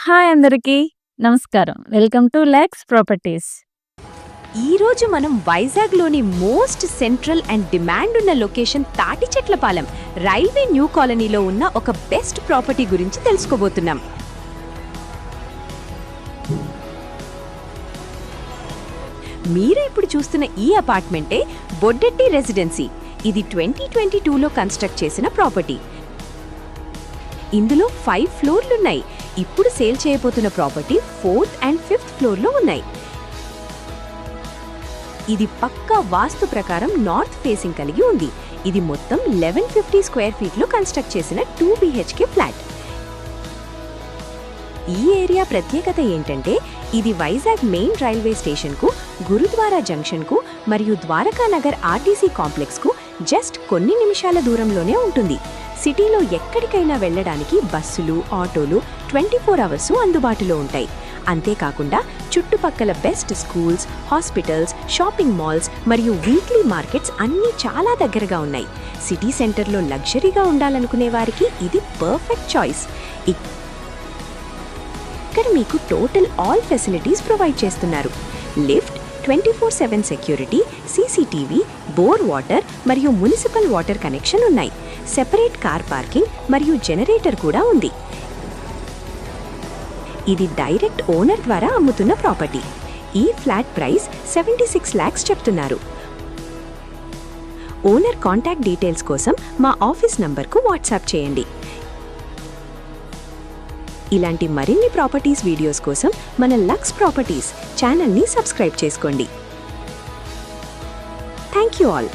Hi అందరికీ. నమస్కారం. Welcome to Lex properties. ఈరోజు మనం వైజాగ్లోని మోస్ట్ సెంట్రల్ అండ్ డిమాండ్ ఉన్న లొకేషన్ తాటిచెట్లపాలెం రైల్వే న్యూ కాలనీలో ఉన్న ఒక బెస్ట్ ప్రాపర్టీ గురించి తెలుసుకోబోతున్నాం. మీరు ఇప్పుడు చూస్తున్న ఈ అపార్ట్మెంటే బొడ్డెట్టి రెసిడెన్సీ. ఇది 2022లో కన్స్ట్రక్ట్ చేసిన ప్రాపర్టీ. ఇందులో 5 ఫ్లోర్లున్నాయి. ఇప్పుడు సేల్ చేయబోతున్న ప్రాపర్టీ 4th and 5th ఫ్లోర్లో ఉన్నాయి. ఇది పక్కా వాస్తు ప్రకారం నార్త్ ఫేసింగ్ కలిగి ఉంది. ఇది మొత్తం 1150 స్క్వేర్ ఫీట్లో కన్స్ట్రక్ట్ చేసిన 2 BHK ఫ్లాట్. ఈ ఏరియా ప్రత్యేకత ఏంటంటే ఇది వైజాగ్ మెయిన్ రైల్వే స్టేషన్కు, గురుద్వారా జంక్షన్కు మరియు ద్వారకానగర్ ఆర్టీసీ కాంప్లెక్స్కు జస్ట్ కొన్ని నిమిషాల దూరంలోనే ఉంటుంది. సిటీలో ఎక్కడికైనా వెళ్లడానికి బస్సులు, ఆటోలు 24 అవర్స్ అందుబాటులో ఉంటాయి. అంతేకాకుండా చుట్టుపక్కల best schools, hospitals, shopping malls మరియు వీక్లీ మార్కెట్స్ అన్నీ చాలా దగ్గరగా ఉన్నాయి. సిటీ సెంటర్లో లగ్జరీగా ఉండాలనుకునే వారికి ఇది పర్ఫెక్ట్ చాయిస్. ఇక్కడ మీకు టోటల్ ఆల్ ఫెసిలిటీస్ ప్రొవైడ్ చేస్తున్నారు. Lift, 24/7 security, CCTV, bore water మరియు మున్సిపల్ వాటర్ కనెక్షన్ ఉన్నాయి. సెపరేట్ కార్ పార్కింగ్ మరియు జనరేటర్ కూడా ఉంది. ఇది డైరెక్ట్ ఓనర్ ద్వారా అమ్ముతున్న ప్రాపర్టీ. ఈ ఫ్లాట్ ప్రైస్ 76 lakhs చెప్తున్నారు. ఓనర్ కాంటాక్ట్ డీటెయిల్స్ కోసం మా ఆఫీస్ నంబర్కు వాట్సాప్ చేయండి. ఇలాంటి మరిన్ని ప్రాపర్టీస్ వీడియోస్ కోసం మన లక్స్ ప్రాపర్టీస్ ఛానల్ని సబ్స్క్రైబ్ చేసుకోండి. Thank you all.